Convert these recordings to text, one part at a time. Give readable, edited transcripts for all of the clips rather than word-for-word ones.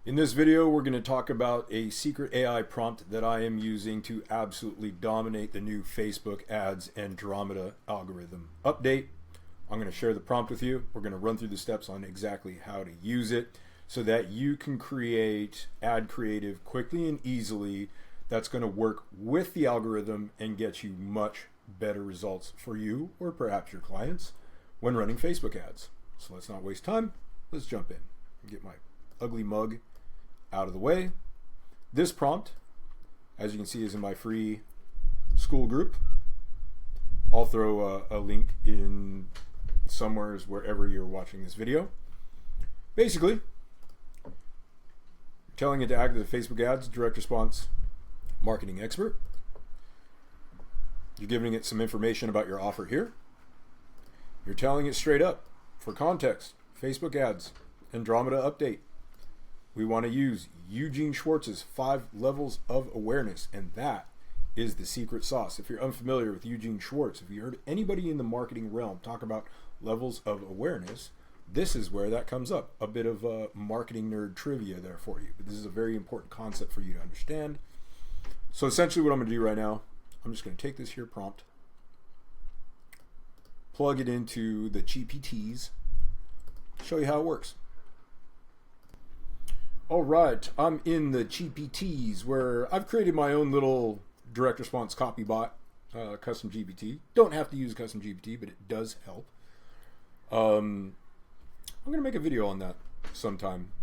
In this video, we're going to talk about a secret AI prompt that I am using to absolutely dominate the new Facebook ads Andromeda algorithm update. I'm going to share the prompt with you. We're going to run through the steps on exactly how to use it so that you can create ad creative quickly and easily that's going to work with the algorithm and get you much better results for you or perhaps your clients when running Facebook ads. So let's not waste time. Let's jump in and get my ugly mug out of the way. This prompt, as you can see, is in my free school group. I'll throw a link in somewhere wherever you're watching this video. Basically, you're telling it to act as a Facebook ads direct response marketing expert. You're giving it some information about your offer here. You're telling it straight up, for context, Facebook ads, Andromeda update. We want to use Eugene Schwartz's 5 levels of awareness, and that is the secret sauce. If you're unfamiliar with Eugene Schwartz, if you heard anybody in the marketing realm talk about levels of awareness, this is where that comes up. A bit of marketing nerd trivia there for you, but this is a very important concept for you to understand. So essentially what I'm going to do right now, I'm just going to take this here prompt, plug it into the GPTs, show you how it works. All right, I'm in the GPTs where I've created my own little direct response copy bot, custom GPT. Don't have to use custom GPT, but it does help. I'm going to make a video on that sometime.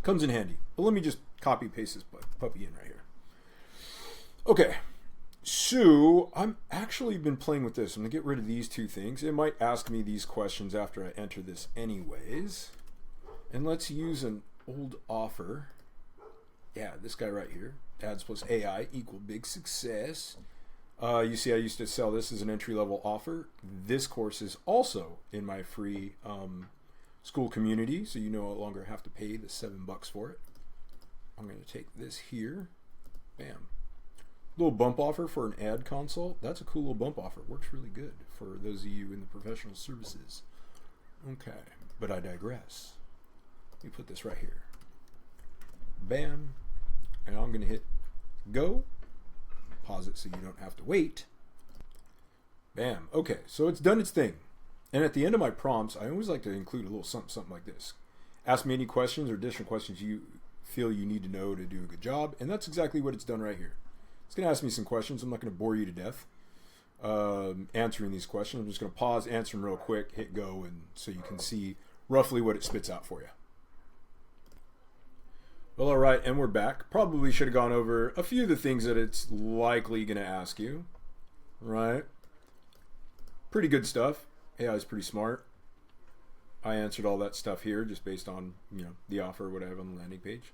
Comes in handy. But let me just copy paste this puppy in right here. Okay, so I'm actually been playing with this. I'm going to get rid of these two things. It might ask me these questions after I enter this anyways. And let's use an old offer. Yeah, this guy right here. Ads plus AI equal big success. You see I used to sell this as an entry-level offer. This course is also in my free school community, so you no longer have to pay the $7 for it. I'm going to take this here. Bam. Little bump offer for an ad consult. That's a cool little bump offer. Works really good for those of you in the professional services. Okay, but I digress. Let me put this right here. Bam. And I'm going to hit go. Pause it so you don't have to wait. Bam. Okay, so it's done its thing. And at the end of my prompts, I always like to include a little something like this. Ask me any questions or additional questions you feel you need to know to do a good job. And that's exactly what it's done right here. It's going to ask me some questions. I'm not going to bore you to death answering these questions. I'm just going to pause, answer them real quick, hit go, and so you can see roughly what it spits out for you. Well, all right, and we're back. Probably should have gone over a few of the things that it's likely going to ask you, right? Pretty good stuff. AI is pretty smart. I answered all that stuff here just based on, the offer, what I have on the landing page.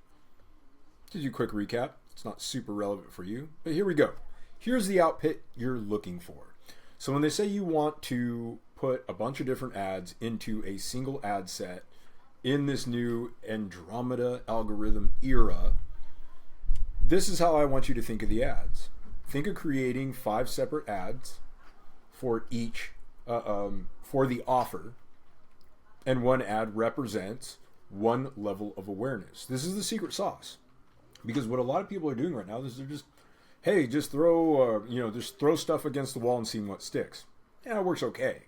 To do a quick recap, it's not super relevant for you, but here we go. Here's the output you're looking for. So when they say you want to put a bunch of different ads into a single ad set, in this new Andromeda algorithm era, this is how I want you to think of the ads. Think of creating 5 separate ads for each, for the offer, and one ad represents one level of awareness. This is the secret sauce, because what a lot of people are doing right now is they're just, hey, just throw stuff against the wall and see what sticks. Yeah, it works okay.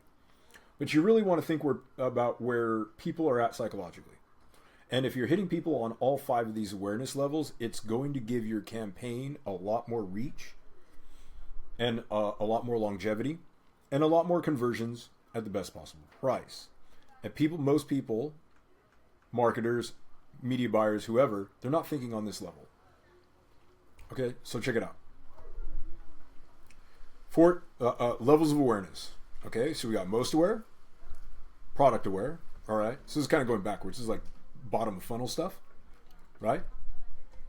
But you really want to think about where people are at psychologically. And if you're hitting people on all 5 of these awareness levels, it's going to give your campaign a lot more reach and a lot more longevity and a lot more conversions at the best possible price. And most people, marketers, media buyers, whoever, they're not thinking on this level. Okay, so check it out. 4 levels of awareness. Okay, so we got most aware, product aware, all right? So this is kind of going backwards. This is like bottom of funnel stuff, right?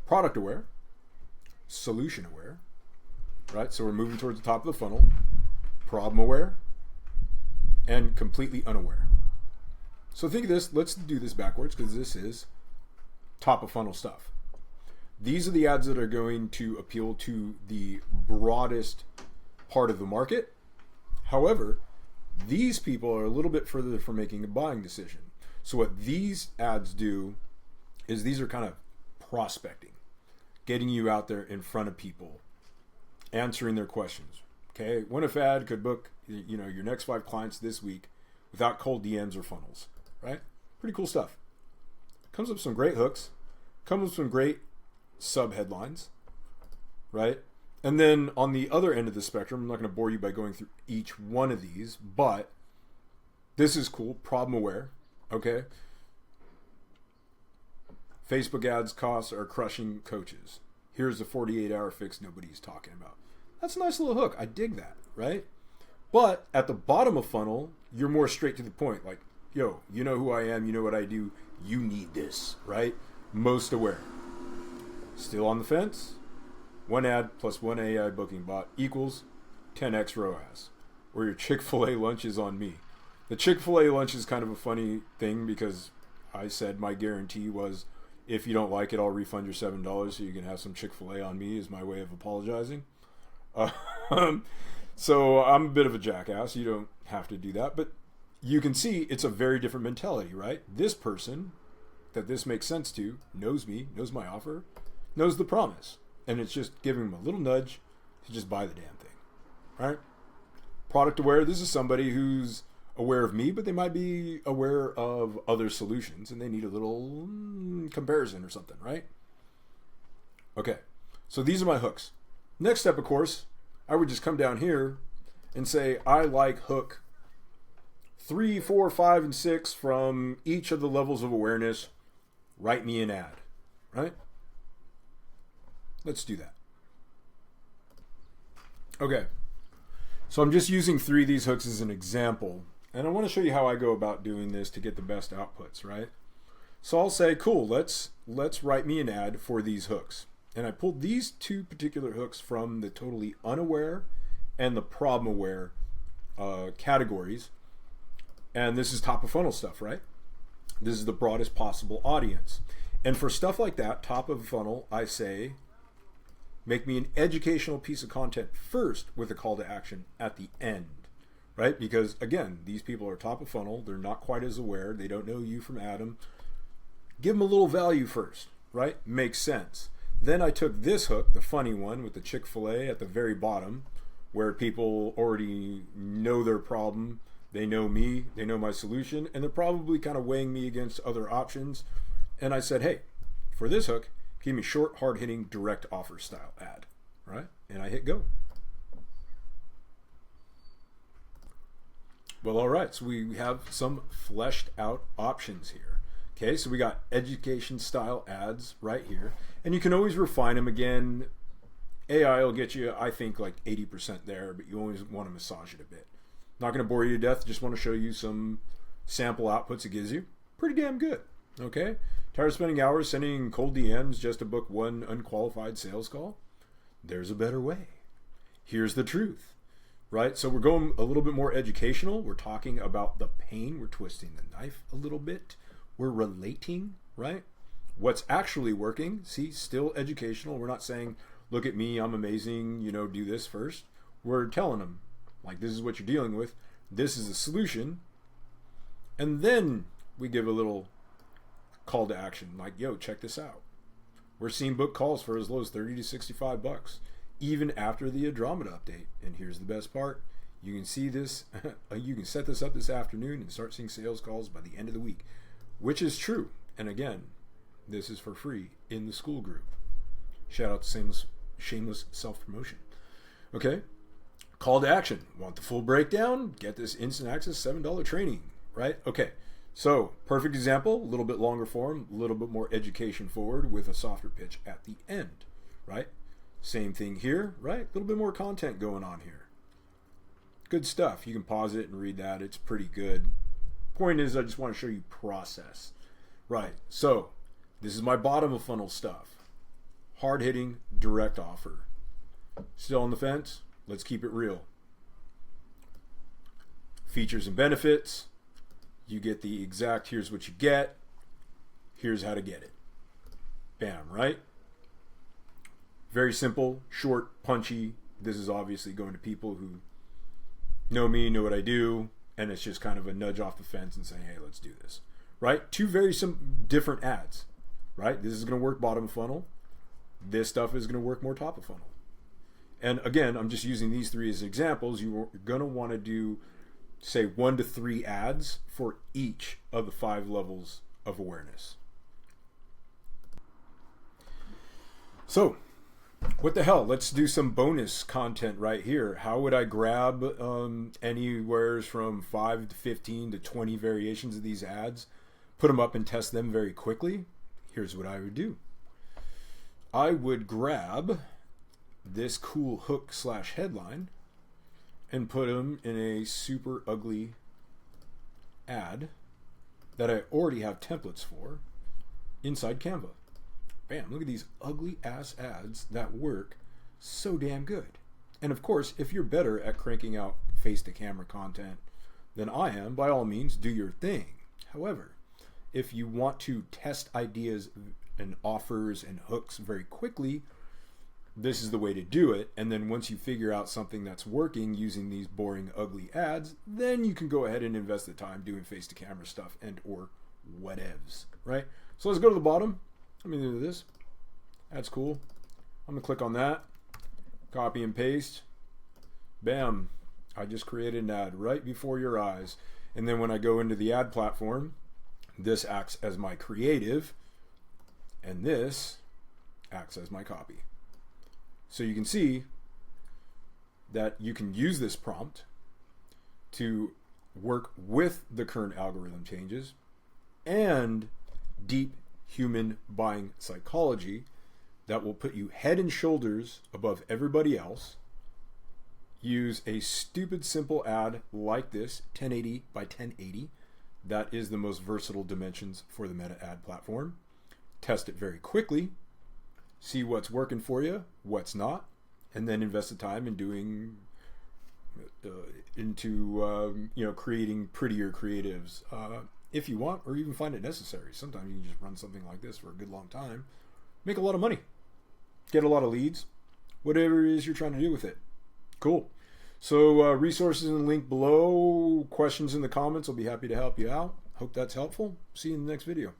Product aware, solution aware, right? So we're moving towards the top of the funnel. Problem aware, and completely unaware. So think of this, let's do this backwards because this is top of funnel stuff. These are the ads that are going to appeal to the broadest part of the market. However, these people are a little bit further from making a buying decision. So what these ads do is these are kind of prospecting, getting you out there in front of people, answering their questions. Okay, what if ad could book your next 5 clients this week without cold DMs or funnels, right? Pretty cool stuff. Comes up with some great hooks, comes with some great sub headlines, right? And then on the other end of the spectrum, I'm not going to bore you by going through each one of these, but this is cool, problem aware, okay? Facebook ads costs are crushing coaches. Here's the 48-hour fix nobody's talking about. That's a nice little hook. I dig that, right? But at the bottom of funnel, you're more straight to the point. Like, yo, you know who I am. You know what I do. You need this, right? Most aware. Still on the fence? 1 ad plus 1 AI booking bot equals 10x ROAS. Or your Chick-fil-A lunch is on me. The Chick-fil-A lunch is kind of a funny thing because I said my guarantee was if you don't like it, I'll refund your $7 so you can have some Chick-fil-A on me is my way of apologizing. So I'm a bit of a jackass. You don't have to do that. But you can see it's a very different mentality, right? This person that this makes sense to knows me, knows my offer, knows the promise. And it's just giving them a little nudge to just buy the damn thing, right? Product aware, this is somebody who's aware of me, but they might be aware of other solutions and they need a little comparison or something, right? Okay, so these are my hooks. Next step, of course, I would just come down here and say, I like hook 3, 4, 5, and 6 from each of the levels of awareness. Write me an ad, right? Let's do that. Okay, so I'm just using 3 of these hooks as an example, and I want to show you how I go about doing this to get the best outputs, right? So I'll say, cool, let's write me an ad for these hooks. And I pulled these 2 particular hooks from the totally unaware and the problem aware categories. And this is top of funnel stuff, right? This is the broadest possible audience. And for stuff like that, top of funnel, I say, make me an educational piece of content first with a call to action at the end, right? Because again, these people are top of funnel. They're not quite as aware. They don't know you from Adam. Give them a little value first, right? Makes sense. Then I took this hook, the funny one with the Chick-fil-A at the very bottom, where people already know their problem. They know me, they know my solution, and they're probably kind of weighing me against other options. And I said, hey, for this hook, give me short, hard-hitting, direct offer style ad, right? And I hit go. Well, all right, so we have some fleshed out options here. Okay, so we got education style ads right here. And you can always refine them. Again, AI will get you, I think, like 80% there, but you always want to massage it a bit. Not going to bore you to death. Just want to show you some sample outputs it gives you. Pretty damn good. Okay, tired of spending hours sending cold DMs just to book 1 unqualified sales call? There's a better way. Here's the truth, right? So we're going a little bit more educational. We're talking about the pain. We're twisting the knife a little bit. We're relating, right? What's actually working. See, still educational. We're not saying, look at me, I'm amazing, do this first. We're telling them, like, this is what you're dealing with. This is the solution. And then we give a little call to action, like, yo, check this out. We're seeing book calls for as low as $30 to $65, even after the Andromeda update. And here's the best part. You can see this, you can set this up this afternoon and start seeing sales calls by the end of the week, which is true. And again, this is for free in the school group. Shout out to shameless self-promotion. Okay, call to action. Want the full breakdown? Get this instant access $7 training, right? Okay, so perfect example, a little bit longer form, a little bit more education forward with a softer pitch at the end, right? Same thing here, right? A little bit more content going on here. Good stuff. You can pause it and read that. It's pretty good. Point is, I just want to show you process. Right, so this is my bottom of funnel stuff. Hard-hitting, direct offer. Still on the fence? Let's keep it real. Features and benefits. You get the exact, here's what you get. Here's how to get it. Bam, right? Very simple, short, punchy. This is obviously going to people who know me, know what I do, and it's just kind of a nudge off the fence and saying, hey, let's do this. Right? 2 very different ads. right? This is going to work bottom of funnel. This stuff is going to work more top of funnel. And again, I'm just using these three as examples. You're going to want to do, say, 1 to 3 ads for each of the 5 levels of awareness. So, what the hell? Let's do some bonus content right here. How would I grab anywhere from 5 to 15 to 20 variations of these ads, put them up and test them very quickly? Here's what I would do. I would grab this cool hook / headline and put them in a super ugly ad that I already have templates for inside Canva. Bam, look at these ugly ass ads that work so damn good. And of course, if you're better at cranking out face to camera content than I am, by all means, do your thing. However, if you want to test ideas and offers and hooks very quickly, this is the way to do it. And then once you figure out something that's working using these boring, ugly ads, then you can go ahead and invest the time doing face to camera stuff and or whatevs, right? So let's go to the bottom. Let me do this. That's cool. I'm gonna click on that, copy and paste. Bam, I just created an ad right before your eyes. And then when I go into the ad platform, this acts as my creative and this acts as my copy. So you can see that you can use this prompt to work with the current algorithm changes and deep human buying psychology that will put you head and shoulders above everybody else. Use a stupid simple ad like this, 1080 by 1080. That is the most versatile dimensions for the Meta ad platform. Test it very quickly, see what's working for you, what's not, and then invest the time in doing creating prettier creatives if you want, or even find it necessary. Sometimes you can just run something like this for a good long time, make a lot of money, get a lot of leads, whatever it is you're trying to do with it. Cool. So resources in the link below, questions in the comments. I'll be happy to help you out. Hope that's helpful. See you in the next video.